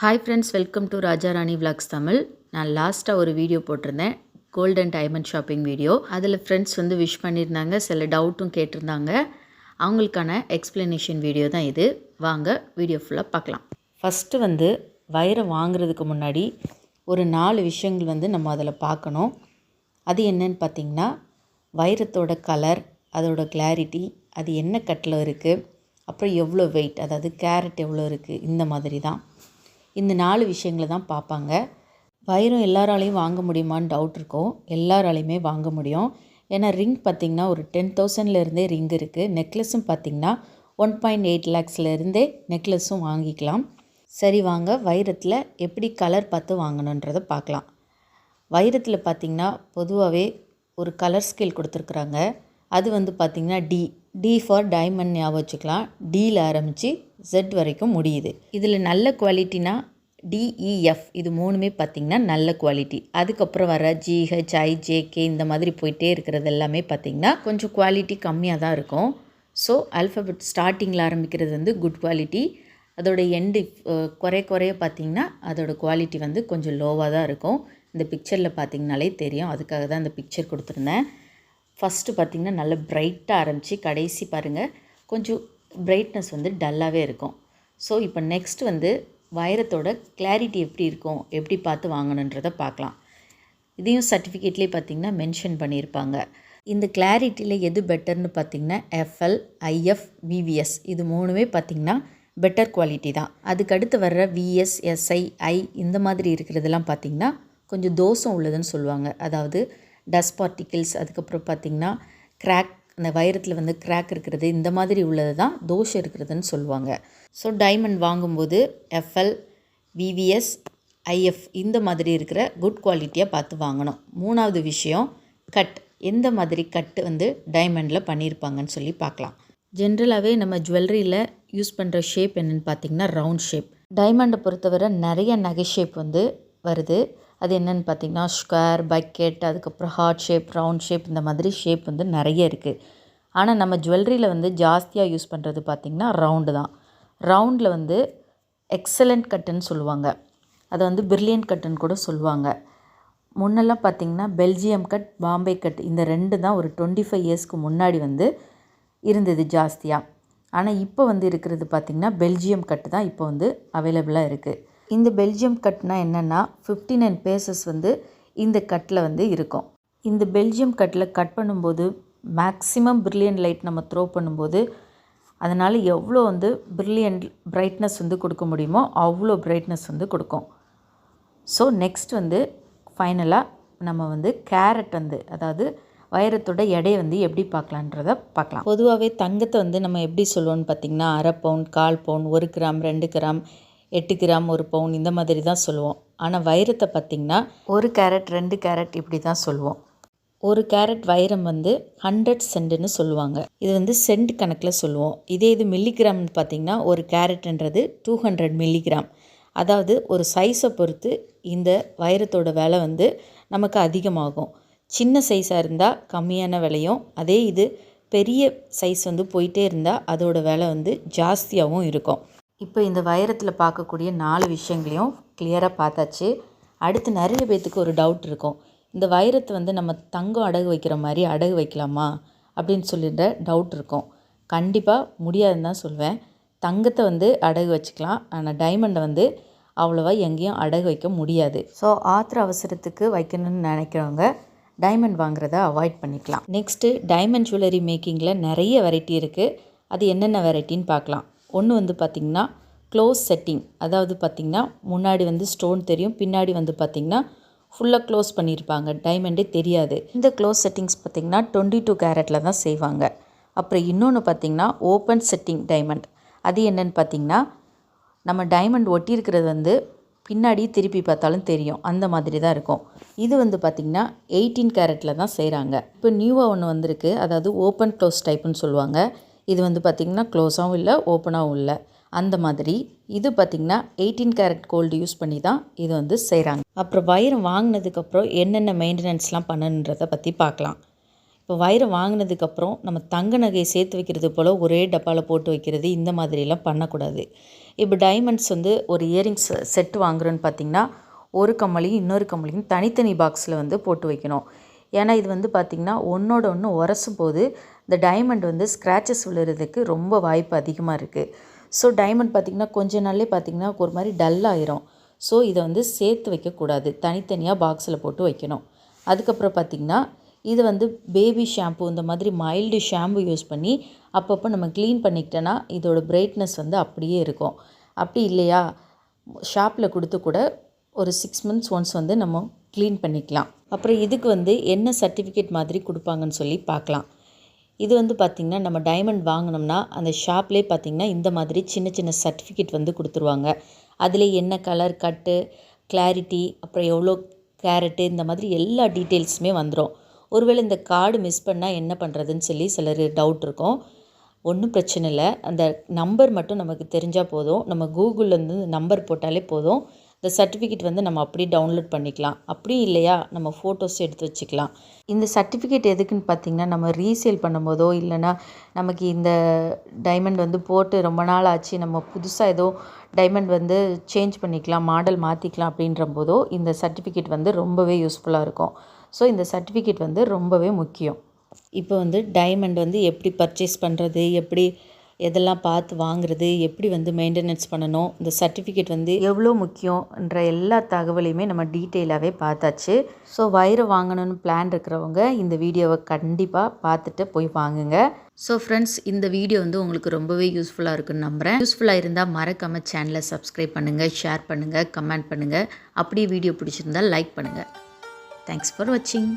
Hi friends, welcome to Raja Rani vlogs Tamil. நான் லாஸ்ட்டாக ஒரு வீடியோ போட்டிருந்தேன், கோல்டன் டைமண்ட் ஷாப்பிங் வீடியோ. அதில் ஃப்ரெண்ட்ஸ் வந்து விஷ் பண்ணியிருந்தாங்க, சில டவுட்டும் கேட்டிருந்தாங்க. அவங்களுக்கான எக்ஸ்ப்ளனேஷன் வீடியோ தான் இது. வாங்க வீடியோ ஃபுல்லாக பார்க்கலாம். ஃபஸ்ட்டு வந்து வைரம் வாங்குறதுக்கு முன்னாடி ஒரு 4 விஷயங்கள் வந்து நம்ம அதில் பார்க்கணும். அது என்னன்னு பார்த்திங்கன்னா, வைரத்தோட கலர், அதோட கிளாரிட்டி, அது என்ன கட்டில் இருக்குது, அப்புறம் எவ்வளோ வெயிட், அதாவது கேரட் எவ்வளோ இருக்குது, இந்த மாதிரி தான். இந்த 4 விஷயங்களை தான் பார்ப்பாங்க. வைரம் எல்லாராலையும் வாங்க முடியுமான்னு டவுட் இருக்கும். எல்லாராலையுமே வாங்க முடியும். ஏன்னா ரிங் பார்த்திங்கன்னா ஒரு 10,000லேருந்தே ரிங் இருக்குது. நெக்லஸும் பார்த்திங்கன்னா 1.8 lakhsலேருந்தே நெக்லஸும் வாங்கிக்கலாம். சரி, வாங்க வைரத்தில் எப்படி கலர் பார்த்து வாங்கணுன்றதை பார்க்கலாம். வைரத்தில் பார்த்திங்கன்னா பொதுவாகவே ஒரு கலர் ஸ்கேல் கொடுத்துருக்குறாங்க. அது வந்து பார்த்திங்கன்னா டி ஃபார் டைமண்ட் ஞாபகம் வச்சுக்கலாம். டியில் ஆரம்பித்து Z வரைக்கும் முடியுது. இதில் நல்ல குவாலிட்டினா DEF, இது 3மே பார்த்திங்கன்னா நல்ல குவாலிட்டி. அதுக்கப்புறம் வர GH, I, JK இந்த மாதிரி போயிட்டே இருக்கிறது எல்லாமே பார்த்திங்கன்னா கொஞ்சம் குவாலிட்டி கம்மியாக தான் இருக்கும். ஸோ ஆல்ஃபபெட் ஸ்டார்டிங்கில் ஆரம்பிக்கிறது வந்து குட் குவாலிட்டி. அதோட எண்டு குறைய பார்த்திங்கன்னா அதோட குவாலிட்டி வந்து கொஞ்சம் லோவாக தான் இருக்கும். இந்த பிக்சரில் பார்த்திங்கனாலே தெரியும். அதுக்காக தான் இந்த பிக்சர் கொடுத்துருந்தேன். ஃபஸ்ட்டு பார்த்திங்கன்னா நல்ல பிரைட்டாக ஆரம்பித்து கடைசி பாருங்கள் கொஞ்சம் பிரைட்னஸ் வந்து டல்லாகவே இருக்கும். ஸோ இப்போ நெக்ஸ்ட் வந்து வைரத்தோட கிளாரிட்டி எப்படி இருக்கும், எப்படி பார்த்து வாங்கணுன்றதை பார்க்கலாம். இதையும் சர்டிஃபிகேட்லேயே பார்த்திங்கன்னா மென்ஷன் பண்ணியிருப்பாங்க. இந்த கிளாரிட்டியில் எது பெட்டர்னு பார்த்திங்கன்னா FL, IF, VVS இது 3மே பார்த்திங்கன்னா பெட்டர் குவாலிட்டி தான். அதுக்கடுத்து வர்ற VS, SI, I இந்த மாதிரி இருக்கிறதெல்லாம் பார்த்திங்கன்னா கொஞ்சம் தோஷம் உள்ளதுன்னு சொல்லுவாங்க. அதாவது டஸ்ட் பார்ட்டிகிள்ஸ், அதுக்கப்புறம் பார்த்திங்கன்னா கிராக், அந்த வைரத்தில் வந்து கிராக் இருக்கிறது, இந்த மாதிரி உள்ளது தான் தோஷம் இருக்கிறதுன்னு சொல்லுவாங்க. ஸோ டைமண்ட் வாங்கும்போது FL, VVS, IF இந்த மாதிரி இருக்கிற குட் குவாலிட்டியாக பார்த்து வாங்கணும். 3வது விஷயம் கட், எந்த மாதிரி கட்டு வந்து டைமண்டில் பண்ணியிருப்பாங்கன்னு சொல்லி பார்க்கலாம். ஜென்ரலாகவே நம்ம ஜுவல்லரியில் யூஸ் பண்ணுற ஷேப் என்னென்னு பார்த்திங்கன்னா ரவுண்ட் ஷேப். டைமண்டை பொறுத்தவரை நிறைய நகை ஷேப் வந்து வருது. அது என்னென்னு பார்த்திங்கன்னா ஸ்கொயர், பக்கெட், அதுக்கப்புறம் ஹார்ட் ஷேப், ரவுண்ட் ஷேப், இந்த மாதிரி ஷேப் வந்து நிறைய இருக்குது. ஆனால் நம்ம ஜுவல்லரியில் வந்து ஜாஸ்தியாக யூஸ் பண்ணுறது பார்த்திங்கன்னா ரவுண்டு தான். ரவுண்டில் வந்து எக்ஸலண்ட் கட்டுன்னு சொல்லுவாங்க. அதை வந்து பிரில்லியன்ட் கட்டுன்னு கூட சொல்லுவாங்க. முன்னெல்லாம் பார்த்திங்கன்னா பெல்ஜியம் கட், பாம்பே கட், இந்த 2 தான் ஒரு 25 இயர்ஸ்க்கு முன்னாடி வந்து இருந்தது ஜாஸ்தியாக. ஆனால் இப்போ வந்து இருக்கிறது பார்த்திங்கன்னா பெல்ஜியம் கட்டு தான் இப்போ வந்து அவைலபிளாக இருக்குது. இந்த பெல்ஜியம் கட்னா என்னென்னா 59 பேசஸ் வந்து இந்த கட்டில் வந்து இருக்கும். இந்த பெல்ஜியம் கட்டில் கட் பண்ணும்போது மேக்ஸிமம் பிரில்லியன்ட் லைட் நம்ம த்ரோ பண்ணும்போது அதனால் எவ்வளோ வந்து பிரில்லியன்ட் பிரைட்னஸ் வந்து கொடுக்க முடியுமோ அவ்வளோ பிரைட்னஸ் வந்து கொடுக்கும். ஸோ நெக்ஸ்ட் வந்து ஃபைனலாக நம்ம வந்து கேரட் வந்து, அதாவது வைரத்தோட எடையை வந்து எப்படி பார்க்கலான்றதை பார்க்கலாம். பொதுவாகவே தங்கத்தை வந்து நம்ம எப்படி சொல்லுவோம்னு பார்த்திங்கன்னா 1/2 pound, 1/4 pound, 1 gram, 2 gram, 8 gram, 1 பவுன் இந்த மாதிரி தான் சொல்லுவோம். ஆனால் வைரத்தை பார்த்திங்கன்னா 1 கேரட், 2 கேரட் இப்படி தான் சொல்லுவோம். 1 கேரட் வைரம் வந்து 100 சென்ட்டுன்னு சொல்லுவாங்க. இது வந்து சென்ட் கணக்கில் சொல்லுவோம். இது மில்லிகிராம்னு பார்த்திங்கன்னா 1 கேரட்ன்றது 200 மில்லிகிராம். அதாவது ஒரு சைஸை பொறுத்து இந்த வைரத்தோட விலை வந்து நமக்கு அதிகமாகும். சின்ன சைஸாக இருந்தால் கம்மியான விலையும், அதே இது பெரிய சைஸ் வந்து போயிட்டே இருந்தால் அதோட விலை வந்து ஜாஸ்தியாகவும் இருக்கும். இப்போ இந்த வைரத்தில் பார்க்கக்கூடிய 4 விஷயங்களையும் கிளியராக பார்த்தாச்சு. அடுத்து நிறைய பேர்த்துக்கு ஒரு டவுட் இருக்கும், இந்த வைரத்தை வந்து நம்ம தங்கம் அடகு வைக்கிற மாதிரி அடகு வைக்கலாமா அப்படின்னு சொல்லிட்டு டவுட் இருக்கும். கண்டிப்பாக முடியாதுன்னு தான் சொல்வேன். தங்கத்தை வந்து அடகு வச்சுக்கலாம், ஆனால் டைமண்டை வந்து அவ்வளோவா எங்கேயும் அடகு வைக்க முடியாது. ஸோ ஆத்திர அவசரத்துக்கு வைக்கணும்னு நினைக்கிறவங்க டைமண்ட் வாங்குறத அவாய்ட் பண்ணிக்கலாம். நெக்ஸ்ட்டு டைமண்ட் ஜுவல்லரி மேக்கிங்கில் நிறைய வெரைட்டி இருக்குது. அது என்னென்ன வெரைட்டின்னு பார்க்கலாம். ஒன்று வந்து பார்த்திங்கன்னா க்ளோஸ் செட்டிங், அதாவது பார்த்திங்கன்னா முன்னாடி வந்து ஸ்டோன் தெரியும், பின்னாடி வந்து பார்த்திங்கன்னா ஃபுல்லாக க்ளோஸ் பண்ணியிருப்பாங்க, டைமண்டே தெரியாது. இந்த க்ளோஸ் செட்டிங்ஸ் பார்த்திங்கன்னா 22 கேரட்டில் தான் செய்வாங்க. அப்புறம் இன்னொன்று பார்த்திங்கன்னா ஓப்பன் செட்டிங் டைமண்ட். அது என்னென்னு பார்த்திங்கன்னா நம்ம டைமண்ட் ஒட்டியிருக்கிறது வந்து பின்னாடி திருப்பி பார்த்தாலும் தெரியும், அந்த மாதிரி தான் இருக்கும். இது வந்து பார்த்திங்கன்னா 18 கேரட்டில் தான் செய்கிறாங்க. இப்போ நியூவாக ஒன்று வந்திருக்கு, அதாவது ஓப்பன் க்ளோஸ் டைப்புன்னு சொல்லுவாங்க. இது வந்து பார்த்திங்கன்னா க்ளோஸாகவும் இல்லை, ஓப்பனாகவும் இல்லை, அந்த மாதிரி. இது பார்த்திங்கன்னா 18 கேரட் கோல்டு யூஸ் பண்ணி தான் இது வந்து செய்கிறாங்க. அப்புறம் வைரம் வாங்கினதுக்கப்புறம் என்னென்ன மெயின்டெனன்ஸ்லாம் பண்ணணுன்றதை பற்றி பார்க்கலாம். இப்போ வைரம் வாங்கினதுக்கப்புறம் நம்ம தங்க நகையை சேர்த்து வைக்கிறது போல் ஒரே டப்பாவில் போட்டு வைக்கிறது இந்த மாதிரிலாம் பண்ணக்கூடாது. இப்போ டைமண்ட்ஸ் வந்து ஒரு இயரிங்ஸ் செட் வாங்குறோன்னு பார்த்திங்கன்னா ஒரு கம்மலையும் இன்னொரு கம்மலையும் தனித்தனி பாக்ஸில் வந்து போட்டு வைக்கணும். ஏன்னா இது வந்து பார்த்திங்கன்னா ஒன்றோட ஒன்று உரசும் போது இந்த டைமண்ட் வந்து ஸ்க்ராச்சஸ் விழுறதுக்கு ரொம்ப வாய்ப்பு அதிகமாக இருக்குது. ஸோ டைமண்ட் பார்த்திங்கன்னா கொஞ்ச நாள்லேயே பார்த்திங்கன்னா ஒரு மாதிரி டல்லாகிரும். ஸோ இதை வந்து சேர்த்து வைக்கக்கூடாது, தனித்தனியாக பாக்ஸில் போட்டு வைக்கணும். அதுக்கப்புறம் பார்த்திங்கன்னா இது வந்து பேபி ஷாம்பு இந்த மாதிரி மைல்டு ஷாம்பு யூஸ் பண்ணி அப்பப்போ நம்ம க்ளீன் பண்ணிக்கிட்டோன்னா இதோட பிரைட்னஸ் வந்து அப்படியே இருக்கும். அப்படி இல்லையா ஷாப்பில் கொடுத்து கூட ஒரு 6 months ஒன்ஸ் வந்து நம்ம க்ளீன் பண்ணிக்கலாம். அப்புறம் இதுக்கு வந்து என்ன சர்டிஃபிகேட் மாதிரி கொடுப்பாங்கன்னு சொல்லி பார்க்கலாம். இது வந்து பார்த்திங்கன்னா நம்ம டைமண்ட் வாங்கினோம்னா அந்த ஷாப்லேயே பார்த்திங்கன்னா இந்த மாதிரி சின்ன சின்ன சர்டிஃபிகேட் வந்து கொடுத்துருவாங்க. அதில் என்ன கலர் கட்டு, கிளாரிட்டி, அப்புறம் எவ்வளோ கேரட்டு, இந்த மாதிரி எல்லா டீட்டெயில்ஸுமே வந்துடும். ஒருவேளை இந்த கார்டு மிஸ் பண்ணால் என்ன பண்ணுறதுன்னு சொல்லி சிலர் டவுட் இருக்கும். ஒன்றும் பிரச்சனை இல்லை, அந்த நம்பர் மட்டும் நமக்கு தெரிஞ்சால் போதும். நம்ம கூகுள்லேருந்து நம்பர் போட்டாலே போதும், இந்த சர்டிஃபிகேட் வந்து நம்ம அப்படியே டவுன்லோட் பண்ணிக்கலாம். அப்படியும் இல்லையா நம்ம ஃபோட்டோஸ் எடுத்து வச்சுக்கலாம். இந்த சர்டிஃபிகேட் எதுக்குன்னு பார்த்திங்கன்னா நம்ம ரீசேல் பண்ணும்போதோ இல்லைனா நமக்கு இந்த டைமண்ட் வந்து போட்டு ரொம்ப நாள் ஆச்சு, நம்ம புதுசாக ஏதோ டைமண்ட் வந்து சேஞ்ச் பண்ணிக்கலாம், மாடல் மாற்றிக்கலாம் அப்படின்ற போதோ இந்த சர்டிஃபிகேட் வந்து ரொம்பவே யூஸ்ஃபுல்லாக இருக்கும். ஸோ இந்த சர்டிஃபிகேட் வந்து ரொம்பவே முக்கியம். இப்போ வந்து டைமண்ட் வந்து எப்படி பர்ச்சேஸ் பண்ணுறது, எப்படி எதெல்லாம் பார்த்து வாங்குறது, எப்படி வந்து மெயின்டெனன்ஸ் பண்ணணும், இந்த சர்டிஃபிகேட் வந்து எவ்வளோ முக்கியன்ற எல்லா தகவலையுமே நம்ம டீட்டெயிலாகவே பார்த்தாச்சு. ஸோ வைரம் வாங்கணும்னு பிளான் இருக்கிறவங்க இந்த வீடியோவை கண்டிப்பாக பார்த்துட்டு போய் வாங்குங்க. ஸோ ஃப்ரெண்ட்ஸ், இந்த வீடியோ வந்து உங்களுக்கு ரொம்பவே யூஸ்ஃபுல்லாக இருக்குன்னு நம்புகிறேன். யூஸ்ஃபுல்லாக இருந்தால் மறக்காமல் சேனலை சப்ஸ்கிரைப் பண்ணுங்கள், ஷேர் பண்ணுங்கள், கமெண்ட் பண்ணுங்கள். அப்படியே வீடியோ பிடிச்சிருந்தால் லைக் பண்ணுங்கள். தேங்க்ஸ் ஃபார் வாட்சிங்.